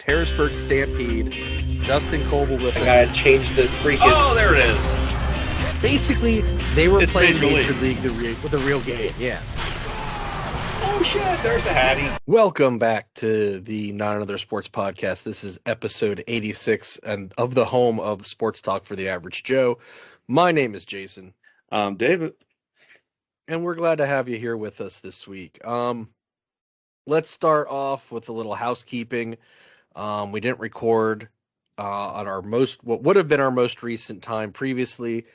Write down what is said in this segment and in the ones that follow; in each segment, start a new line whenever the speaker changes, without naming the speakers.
Harrisburg Stampede, Justin Coble with
I
us.
gotta change the freaking.
Oh, there it is.
Basically, they were
It's
playing
Major
Major League with the real game. Yeah.
Oh, shit, there's the Hattie.
Welcome back to the Not Another Sports Podcast. This is episode 86 and of the home of Sports Talk for the Average Joe. My name is Jason.
David.
And we're glad to have you here with us this week. Let's start off with a little housekeeping. We didn't record on what would have been our most recent time previously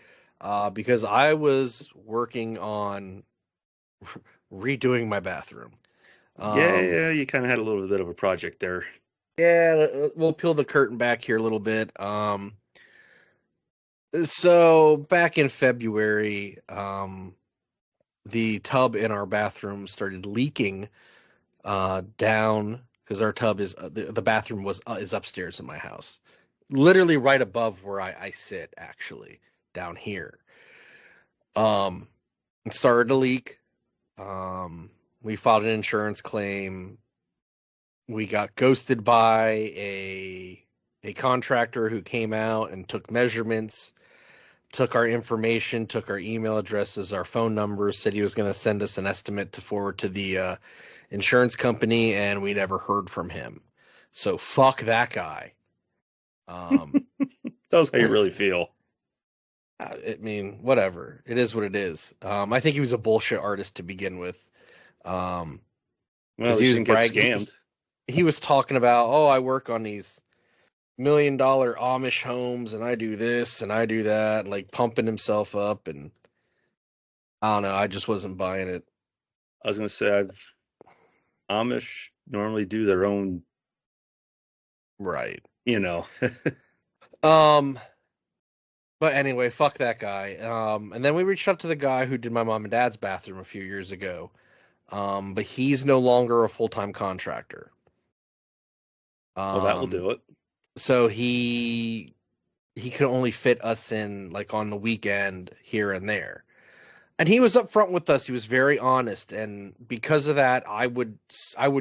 because I was working on redoing my bathroom.
Yeah, you kind of had a little bit of a project there.
Yeah, we'll peel the curtain back here a little bit. So back in February, the tub in our bathroom started leaking down because our tub is the bathroom is upstairs in my house, literally right above where I sit, actually down here. It started to leak. We filed an insurance claim. We got ghosted by a contractor who came out and took measurements, took our information, took our email addresses, our phone numbers, said he was going to send us an estimate to forward to the insurance company, and we never heard from him. So fuck that guy.
That's how you really feel.
I mean, whatever. It is what it is. I think he was a bullshit artist to begin with.
Well,
he was
scammed.
He was talking about, I work on these $1 million Amish homes, and I do this and I do that, like pumping himself up, and I don't know. I just wasn't buying it.
I was gonna say, Amish normally do their own,
right? But anyway, fuck that guy. And then we reached out to the guy who did my mom and dad's bathroom a few years ago. But he's no longer a full-time contractor.
Well, that will do it.
So he could only fit us in like on the weekend here and there. And he was upfront with us. He was very honest, and because of that, I would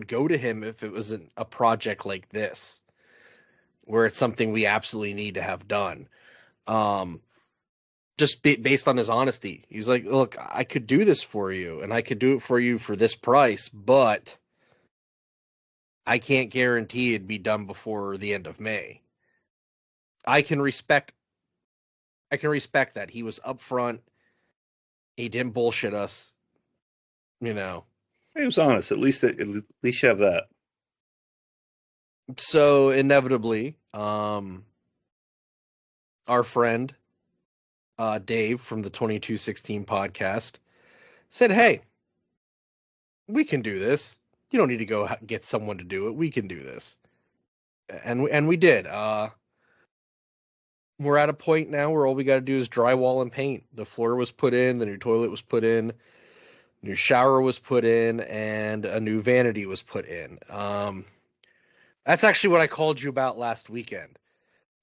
go to him if it was a project like this, where it's something we absolutely need to have done. Just based on his honesty. He's like, look, I could do this for you, and I could do it for you for this price, but I can't guarantee it'd be done before the end of May. I can respect that. He was upfront. He didn't bullshit us. He
was honest. At least you have that.
So inevitably, our friend Dave from the 2216 podcast said, "Hey, we can do this. You don't need to go get someone to do it. We can do this." And we did. We're at a point now where all we got to do is drywall and paint. The floor was put in, the new toilet was put in, new shower was put in, and a new vanity was put in. That's actually what I called you about last weekend.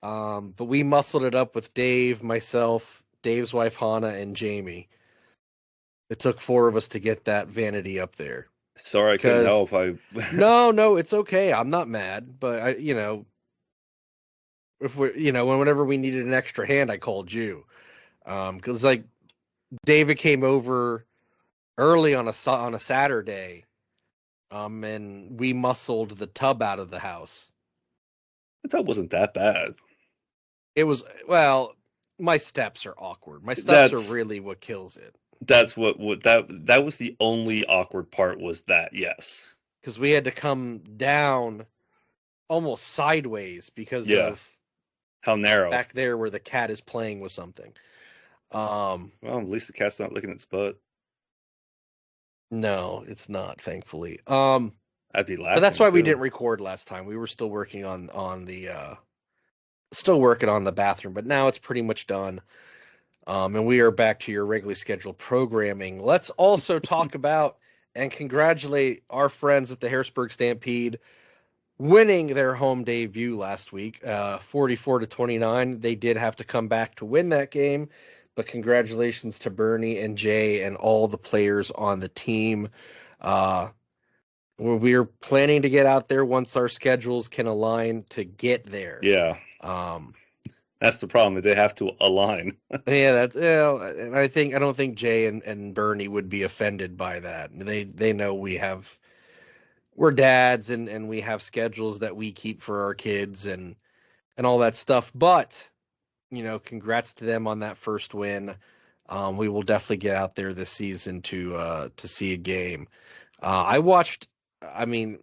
But we muscled it up with Dave, myself, Dave's wife Hannah, and Jamie. It took 4 of us to get that vanity up there.
Sorry, I couldn't help.
No, it's okay. I'm not mad, but if whenever we needed an extra hand, I called you. Because like David came over early on a Saturday, and we muscled the tub out of the house.
The tub wasn't that bad.
It was, well, my steps are awkward. My steps are really what kills it.
That's that was the only awkward part, was that, yes.
Because we had to come down almost sideways because of
how narrow
back there where the cat is playing with something.
Well, at least the cat's not licking its butt.
No, it's not, thankfully.
I'd be laughing.
But that's why we didn't record last time. We were still working on the bathroom, but now it's pretty much done. And we are back to your regularly scheduled programming. Let's also talk about and congratulate our friends at the Harrisburg Stampede winning their home debut last week, 44-29. They did have to come back to win that game, but congratulations to Bernie and Jay and all the players on the team. we're planning to get out there once our schedules can align to get there.
Yeah, that's the problem. They have to align.
Yeah, that's and I don't think Jay and Bernie would be offended by that. They know we're dads and we have schedules that we keep for our kids and all that stuff. But congrats to them on that first win. We will definitely get out there this season to see a game. I watched. I mean,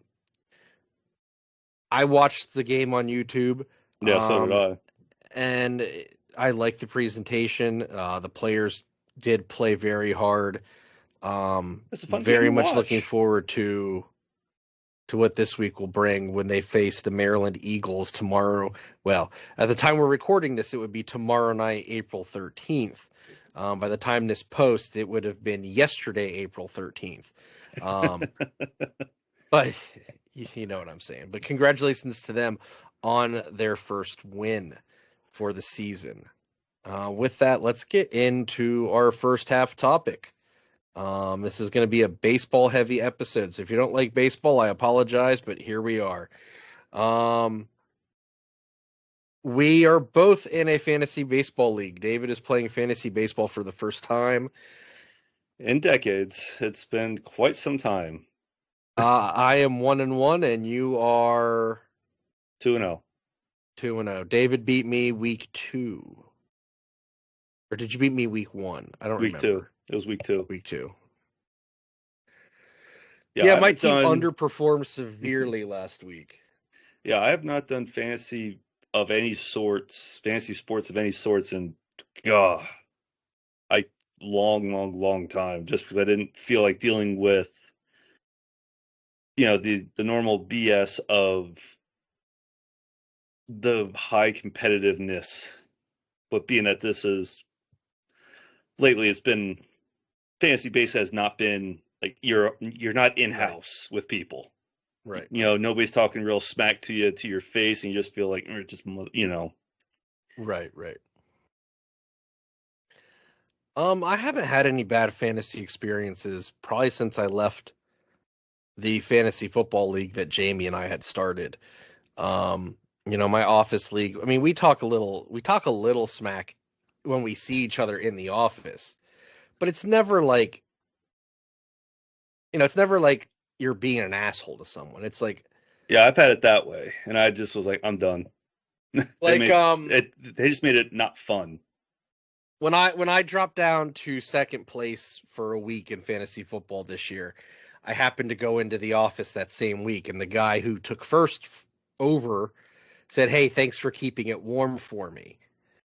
I watched the game on YouTube.
Yeah, so did I.
And I liked the presentation. The players did play very hard.
It's a fun
Very
game to
much
watch.
looking forward to what this week will bring when they face the Maryland Eagles tomorrow. Well, at the time we're recording this, it would be tomorrow night, April 13th. By the time this posts, it would have been yesterday, April 13th. But you know what I'm saying. But congratulations to them on their first win for the season. With that, let's get into our first half topic. This is going to be a baseball heavy episode. So if you don't like baseball, I apologize, but here we are. We are both in a fantasy baseball league. David is playing fantasy baseball for the first time.
In decades. It's been quite some time.
I am 1-1, and you are
2-0.
2-0. David beat me week 2. Or did you beat me week 1? I don't
Week
remember.
2. It was week 2.
Week 2.
Yeah,
My team underperformed severely last week.
Yeah, I have not done fantasy of any sorts, fantasy sports of any sorts in I long time, just because I didn't feel like dealing with the normal BS of the high competitiveness. But being that this is lately, it's been fantasy base has not been like you're not in house with people.
Right.
Nobody's talking real smack to you to your face, and you just feel like
Right. I haven't had any bad fantasy experiences probably since I left the fantasy football league that Jamie and I had started. My office league. I mean, we talk a little smack when we see each other in the office, but it's never like, it's never like you're being an asshole to someone. It's like,
yeah, I've had it that way, and I just was like, I'm done.
like
They just made it not fun.
When I dropped down to second place for a week in fantasy football this year, I happened to go into the office that same week, and the guy who took first over said, "Hey, thanks for keeping it warm for me."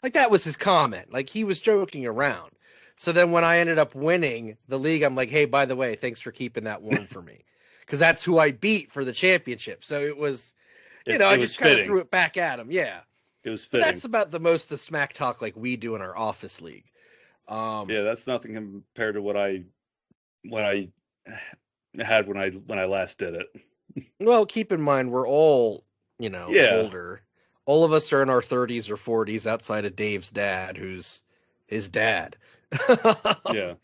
Like, that was his comment. Like, he was joking around. So then when I ended up winning the league, I'm like, "Hey, by the way, thanks for keeping that warm for me," because that's who I beat for the championship. So it was, I just kind of threw it back at him. Yeah.
It was
But
fitting.
that's about the most of smack talk like we do in our office league.
Yeah, that's nothing compared to what I had when I last did it.
Well, keep in mind we're all, older. All of us are in our 30s or 40s outside of Dave's dad, who's his dad.
Yeah.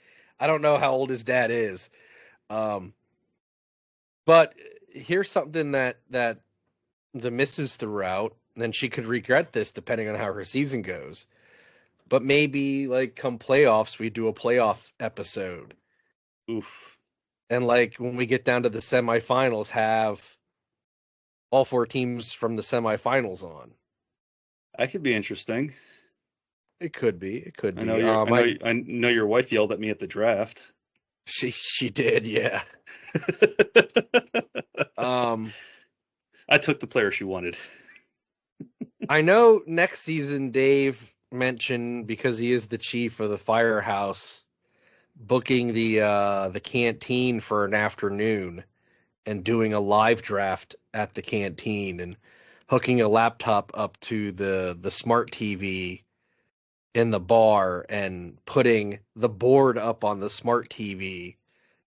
I don't know how old his dad is. But here's something that the missus threw out, and she could regret this depending on how her season goes. But maybe like come playoffs, we do a playoff episode.
Oof.
And like when we get down to the semifinals, have all 4 teams from the semifinals on.
That could be interesting.
It could be. It could be.
I know your wife yelled at me at the draft.
She did, yeah.
I took the player she wanted.
I know next season Dave mentioned, because he is the chief of the firehouse, booking the canteen for an afternoon and doing a live draft at the canteen and hooking a laptop up to the smart TV in the bar and putting the board up on the smart TV,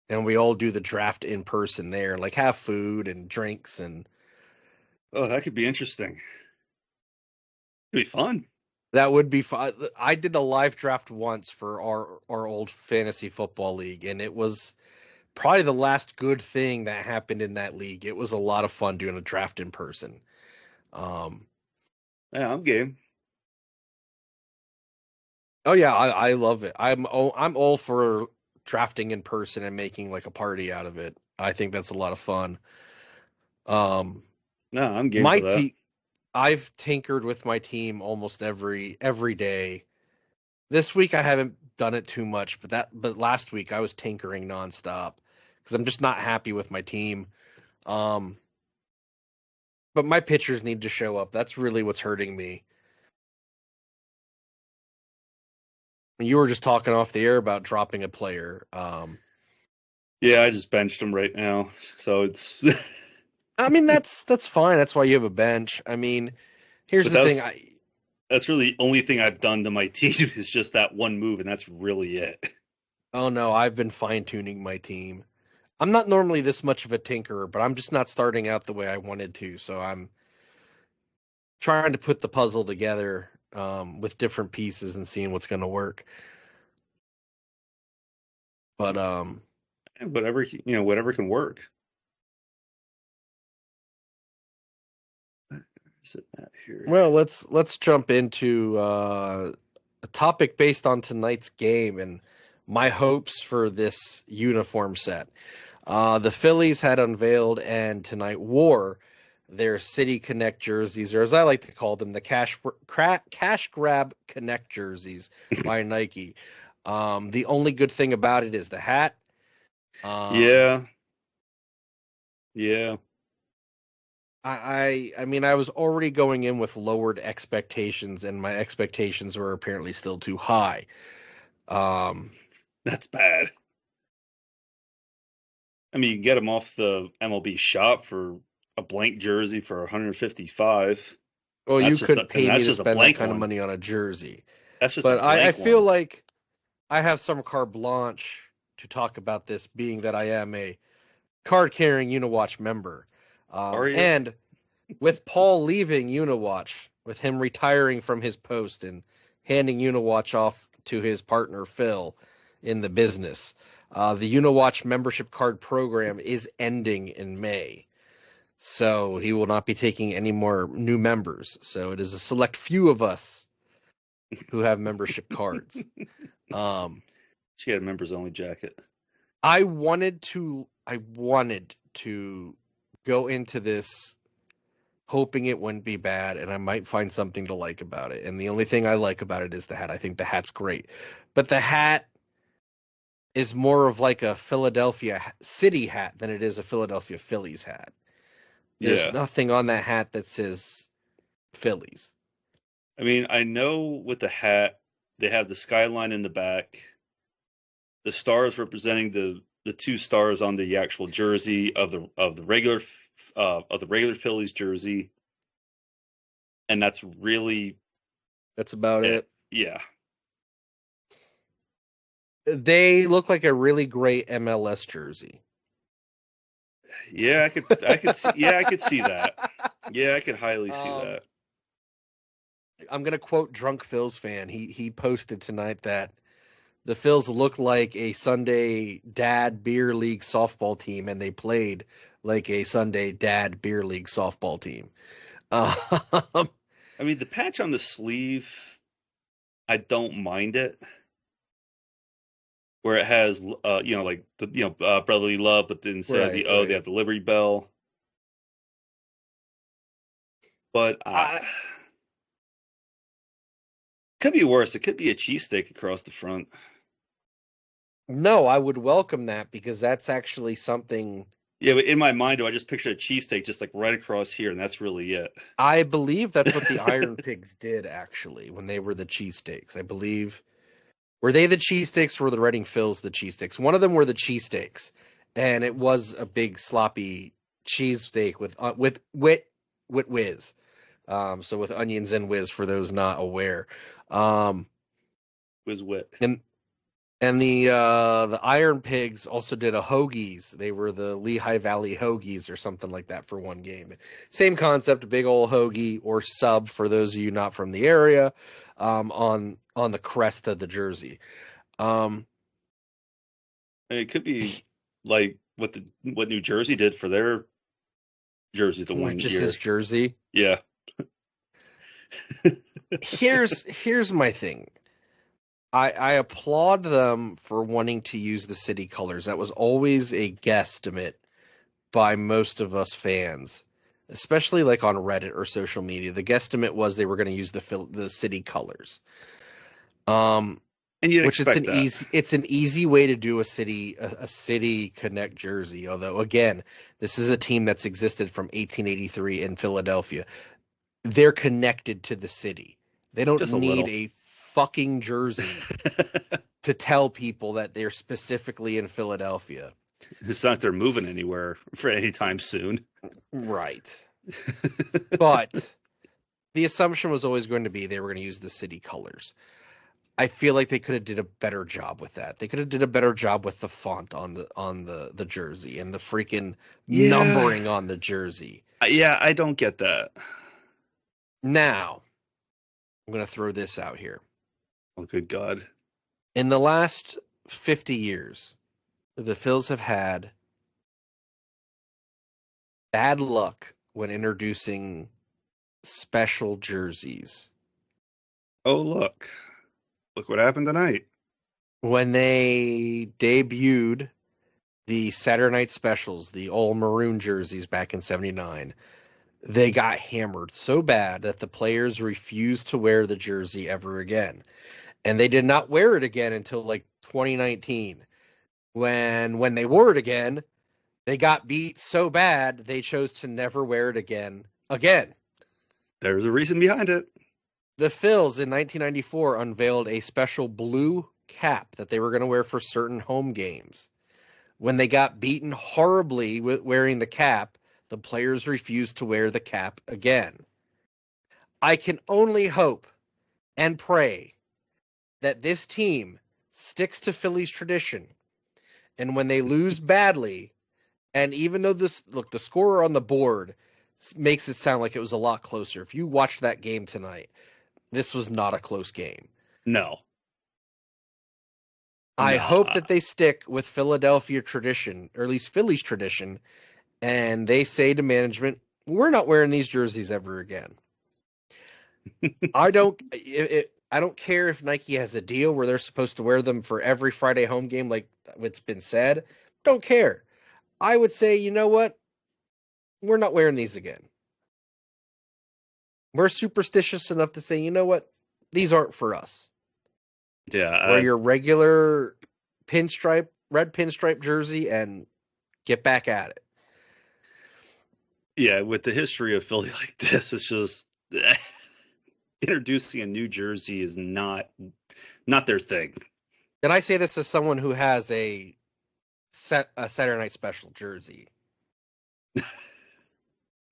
and we all do the draft in person there, like have food and drinks. And
oh, that could be interesting. It'd be fun.
that would be fun. I did a live draft once for our old fantasy football league, and it was probably the last good thing that happened in that league. It was a lot of fun doing a draft in person.
Yeah, I'm game.
Oh yeah, I love it. I'm all for drafting in person and making like a party out of it. I think that's a lot of fun. Um,
No, I'm game
my
for that.
team, I've tinkered with my team almost every day. This week I haven't done it too much, but last week I was tinkering nonstop because I'm just not happy with my team. Um, but my pitchers need to show up. That's really what's hurting me. You were just talking off the air about dropping a player.
Yeah, I just benched him right now, so it's.
I mean that's fine. That's why you have a bench. I mean, here's
But
the thing.
that's really the only thing I've done to my team is just that one move, and that's really it.
Oh no, I've been fine tuning my team. I'm not normally this much of a tinkerer, but I'm just not starting out the way I wanted to. So I'm trying to put the puzzle together with different pieces and seeing what's going to work. But
Whatever whatever can work. Is it that here?
well, let's jump into a topic based on tonight's game and my hopes for this uniform set. The Phillies had unveiled and tonight wore their City Connect jerseys, or as I like to call them, the cash grab Connect jerseys by Nike. The only good thing about it is the hat.
Yeah, yeah.
I mean, I was already going in with lowered expectations, and my expectations were apparently still too high. Um,
That's bad. I mean, you can get them off the MLB shop for a blank jersey for 155.
well, you couldn't
And
pay me
that's
to
just a
spend that
blank
kind of
one.
money on a jersey,
That's just a
but I
blank
feel
one.
like I have some carte blanche to talk about this, being that I am a card-carrying Uniwatch member.
Are you?
And with Paul leaving Uniwatch, with him retiring from his post and handing Uniwatch off to his partner Phil in the business, the Uniwatch membership card program is ending in May. So he will not be taking any more new members. So it is a select few of us who have membership cards. Um,
She had a members only jacket.
I wanted to go into this hoping it wouldn't be bad and I might find something to like about it. And the only thing I like about it is the hat. I think the hat's great. But the hat is more of like a Philadelphia City hat than it is a Philadelphia Phillies hat. There's
Yeah.
nothing on that hat that says Phillies.
I mean, I know with the hat, they have the skyline in the back, the stars representing the two stars on the actual jersey of the regular Phillies jersey, and that's really
That's about
it.
it.
Yeah.
They look like a really great MLS jersey.
Yeah, I could see that. Yeah, I could highly see
Um,
that.
I'm gonna quote Drunk Phil's fan. He posted tonight that the Phils look like a Sunday dad beer league softball team, and they played like a Sunday dad beer league softball team. Um,
I mean, the patch on the sleeve, I don't mind it. Where it has, like the brotherly love, but instead of
right,
the O, they
right.
have the Liberty Bell. But
I
could be worse. It could be a cheesesteak across the front.
no, I would welcome that because that's actually something.
Yeah, but in my mind, I just picture a cheesesteak just like right across here, and that's really it.
I believe that's what the Iron Pigs did actually when they were the cheesesteaks. I believe were they the cheesesteaks or were the Reading Phils the cheesesteaks? One of them were the cheesesteaks, and it was a big sloppy cheesesteak with whiz. So with onions and whiz for those not aware.
Was wit.
And the Iron Pigs also did a Hoagies. They were the Lehigh Valley Hoagies or something like that for one game. Same concept, a big old hoagie or sub for those of you not from the area, on the crest of the jersey.
It could be like what New Jersey did for their jerseys the one
Just
year.
his jersey.
Yeah.
Here's my thing. I applaud them for wanting to use the city colors. That was always a guesstimate by most of us fans, especially like on Reddit or social media. The guesstimate was they were going to use the city colors.
And you'd
Which
expect that.
it's an easy way to do a City Connect jersey. Although again, this is a team that's existed from 1883 in Philadelphia. They're connected to the city. They don't
Just a
need
little.
a fucking jersey to tell people that they're specifically in Philadelphia.
It's not like they're moving anywhere for any time soon.
Right. But the assumption was always going to be they were going to use the city colors. I feel like they could have did a better job with that. They could have did a better job with the font on the jersey and the freaking numbering on the jersey.
Yeah, I don't get that.
Now, I'm going to throw this out here.
Oh, good God.
In the last 50 years, the Phils have had bad luck when introducing special jerseys.
Oh, look what happened tonight.
When they debuted the Saturday Night Specials, the all maroon jerseys back in '79, they got hammered so bad that the players refused to wear the jersey ever again. And they did not wear it again until like 2019. When they wore it again, they got beat so bad they chose to never wear it again.
There's a reason behind it.
The Phils in 1994 unveiled a special blue cap that they were going to wear for certain home games. When they got beaten horribly with wearing the cap, the players refused to wear the cap again. I can only hope and pray that this team sticks to Phillies tradition. And when they lose badly, and even though the scorer on the board makes it sound like it was a lot closer. If you watched that game tonight, this was not a close game.
No.
I hope that they stick with Philadelphia tradition, or at least Phillies tradition, and they say to management, we're not wearing these jerseys ever again. I don't care if Nike has a deal where they're supposed to wear them for every Friday home game like what's been said. Don't care. I would say, you know what? We're not wearing these again. We're superstitious enough to say, you know what? These aren't for us.
Yeah.
Wear your regular red pinstripe jersey and get back at it.
Yeah, with the history of Philly like this, it's just introducing a new jersey is not their thing.
And I say this as someone who has a Saturday Night Special jersey.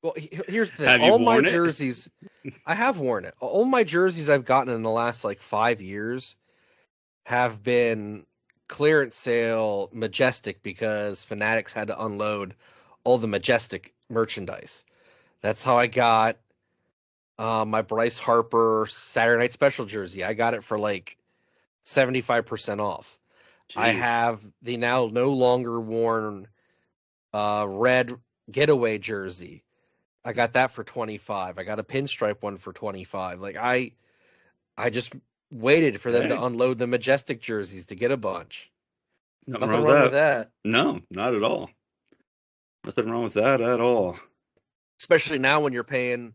Well, here's the thing.
Have you
All my
worn it?
jerseys, I have worn it. All my jerseys I've gotten in the last like 5 years have been clearance sale Majestic because Fanatics had to unload all the Majestic merchandise. That's how I got my Bryce Harper Saturday Night Special jersey. I got it for like 75% off.
Jeez.
I have the now no longer worn red getaway jersey. I got that for 25. I got a pinstripe one for 25. Like I just waited for them to unload the Majestic jerseys to get a bunch. Nothing wrong with that.
No, not at all. Nothing wrong with that at all.
Especially now when you're paying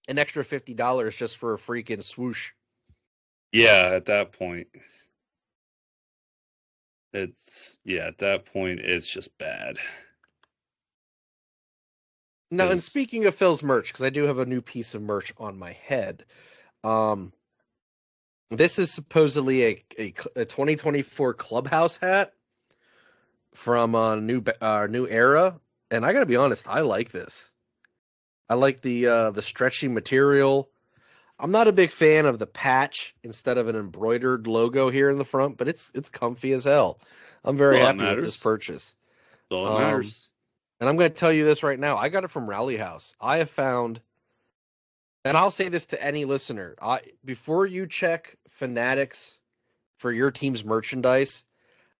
an extra $50 just for a freaking swoosh.
Yeah, at that point. At that point it's just bad.
Now, and speaking of Phil's merch, because I do have a new piece of merch on my head, this is supposedly a 2024 Clubhouse hat from New Era, and I gotta be honest, I like this. I like the stretchy material. I'm not a big fan of the patch instead of an embroidered logo here in the front, but it's comfy as hell. I'm very happy with this purchase.
All that matters.
And I'm going to tell you this right now. I got it from Rally House. I have found, and I'll say this to any listener, before you check Fanatics for your team's merchandise,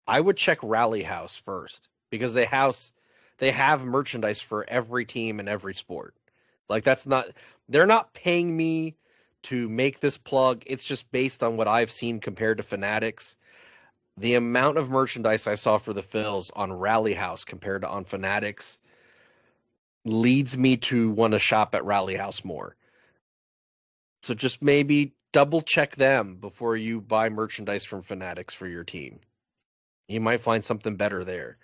I would check Rally House first because they have merchandise for every team and every sport. Like they're not paying me to make this plug. It's just based on what I've seen compared to Fanatics. The amount of merchandise I saw for the Phils on Rally House compared to on Fanatics leads me to want to shop at Rally House more. So just maybe double check them before you buy merchandise from Fanatics for your team. You might find something better there.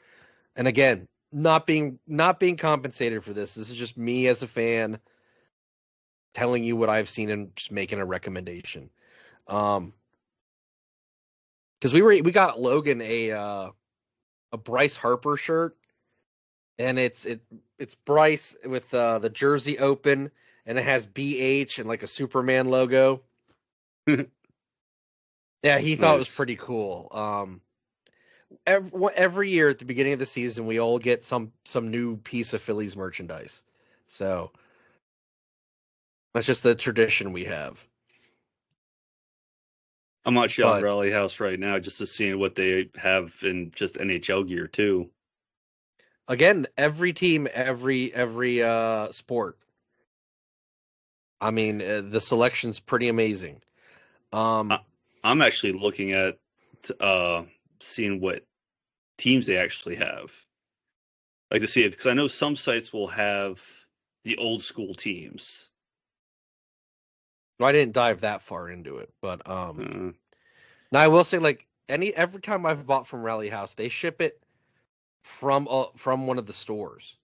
And again, not being compensated for this. This is just me as a fan telling you what I've seen and just making a recommendation. Because we got Logan a Bryce Harper shirt, and it's Bryce with the jersey open, and it has BH and like a Superman logo. Yeah, he thought it was pretty cool. Every year at the beginning of the season, we all get some new piece of Phillies merchandise. So that's just the tradition we have.
I'm actually on Rally House right now just to see what they have in just NHL gear too.
Again, every team, every sport. I mean, the selection's pretty amazing.
I'm actually looking at seeing what teams they actually have. Like to see it because I know some sites will have the old school teams.
Well, I didn't dive that far into it, but now I will say, like every time I've bought from Rally House, they ship it from one of the stores.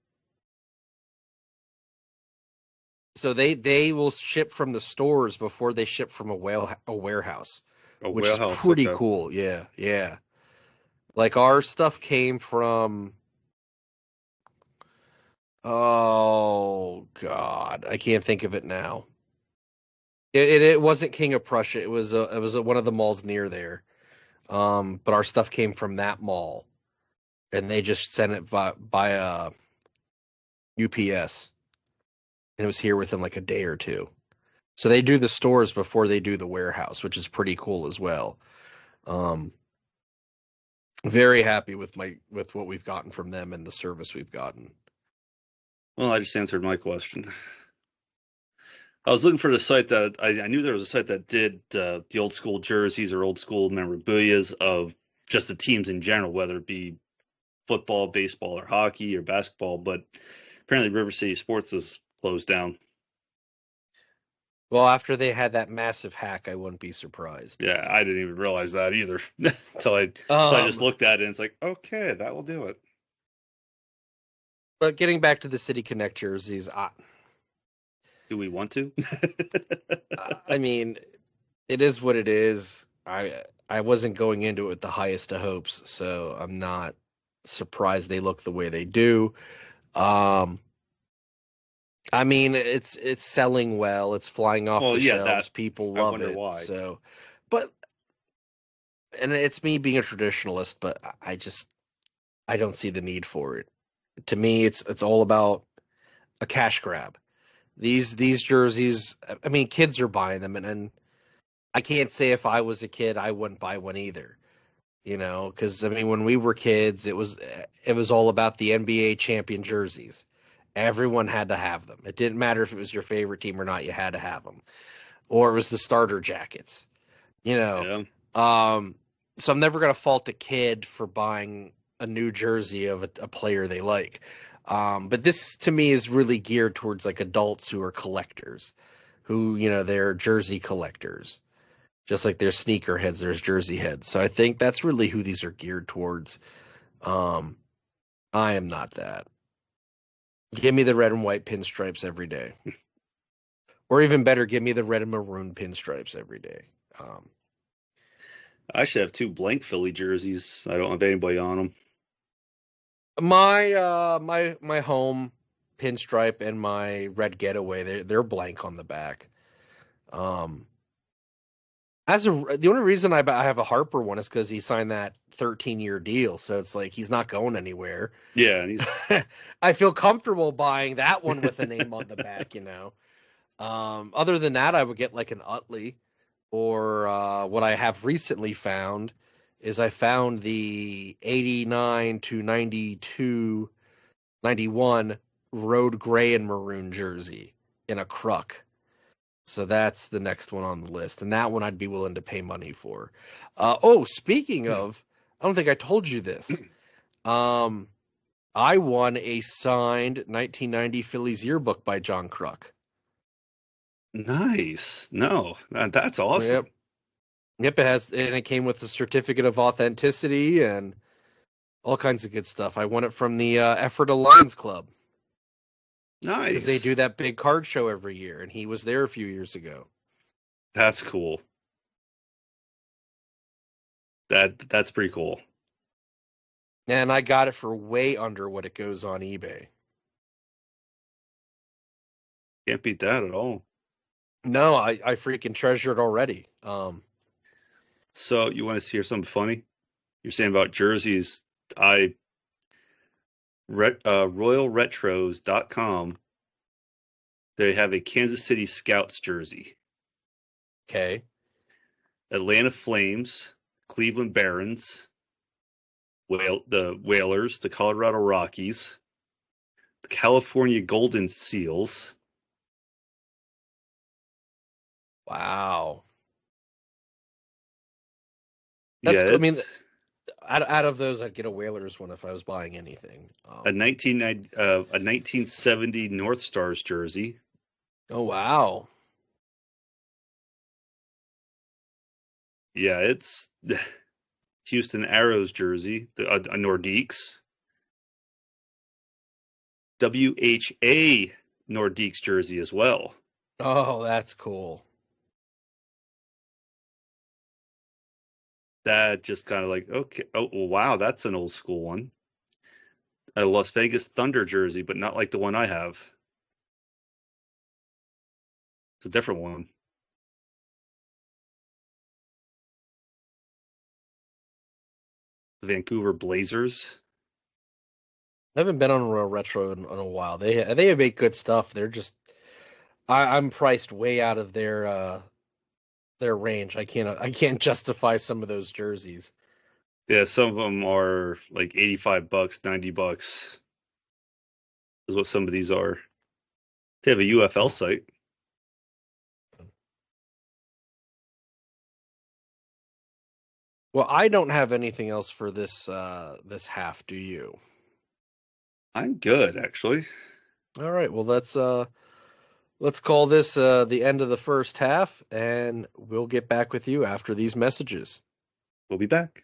So they will ship from the stores before they ship from a warehouse, which is pretty cool. Yeah. Like our stuff came from, oh God, I can't think of it now. It wasn't King of Prussia. It was one of the malls near there. But our stuff came from that mall, and they just sent it by UPS, and it was here within like a day or two. So they do the stores before they do the warehouse, which is pretty cool as well. Very happy with what we've gotten from them and the service we've gotten.
Well, I just answered my question. I was looking for the site that I knew there was a site that did the old school jerseys or old school memorabilia of just the teams in general, whether it be football, baseball, or hockey or basketball. But apparently, River City Sports is closed down.
Well, after they had that massive hack, I wouldn't be surprised.
Yeah, I didn't even realize that either until I just looked at it and it's like, okay, that will do it.
But getting back to the City Connect jerseys,
do we want to?
I mean, it is what it is. I wasn't going into it with the highest of hopes, so I'm not surprised they look the way they do. I mean, it's selling well. It's flying off the shelves. People love it. Why. So, but, and it's me being a traditionalist, but I don't see the need for it. To me, it's all about a cash grab. These jerseys, I mean, kids are buying them, and I can't say if I was a kid, I wouldn't buy one either. You know, because I mean, when we were kids, it was all about the NBA champion jerseys. Everyone had to have them. It didn't matter if it was your favorite team or not. You had to have them, or it was the starter jackets. You know, so I'm never gonna fault a kid for buying a new jersey of a player they like. But this to me is really geared towards like adults who are collectors, who, you know, they're jersey collectors. Just like there's sneakerheads, there's jersey heads. So I think that's really who these are geared towards. I am not that. Give me the red and white pinstripes every day. Or even better, give me the red and maroon pinstripes every day.
I should have 2 blank Philly jerseys. I don't have anybody on them.
My home pinstripe and my red getaway, they're blank on the back. The only reason I have a Harper one is because he signed that 13-year deal, so it's like he's not going anywhere.
Yeah,
I feel comfortable buying that one with a name on the back, you know. Other than that, I would get like an Utley, or what I have recently found is I found the 89 to 92, 91 road gray and maroon jersey in a Kruk. So that's the next one on the list, and that one I'd be willing to pay money for. Speaking of, I don't think I told you this. I won a signed 1990 Phillies yearbook by John Kruk.
Nice. No, that's awesome.
Yep, it came with a certificate of authenticity and all kinds of good stuff. I won it from the Effort Alliance Club.
Nice.
Because they do that big card show every year, and he was there a few years ago.
That's cool. That's pretty cool.
And I got it for way under what it goes on eBay.
Can't beat that at all.
No, I freaking treasure it already.
So you want to hear something funny? You're saying about jerseys. RoyalRetros.com. They have a Kansas City Scouts jersey.
Okay.
Atlanta Flames, Cleveland Barons, the Whalers, the Colorado Rockies, the California Golden Seals.
Wow.
That's
I mean, out of those, I'd get a Whalers one if I was buying anything.
A 1970 North Stars jersey.
Oh, wow.
Yeah, it's Houston Aeros jersey, a Nordiques. WHA Nordiques jersey as well.
Oh, that's cool.
That just kind of like, okay, oh, wow, that's an old school one. A Las Vegas Thunder jersey, but not like the one I have. It's a different one. The Vancouver Blazers.
I haven't been on a retro in a while. They make good stuff. They're just I'm priced way out of their range. I can't justify some of those jerseys.
Yeah, some of them are like $85, $90 is what some of these are. They have a UFL site.
Well, I don't have anything else for this half, do you?
I'm good, actually.
All right, well let's call this the end of the first half, and we'll get back with you after these messages.
We'll be back.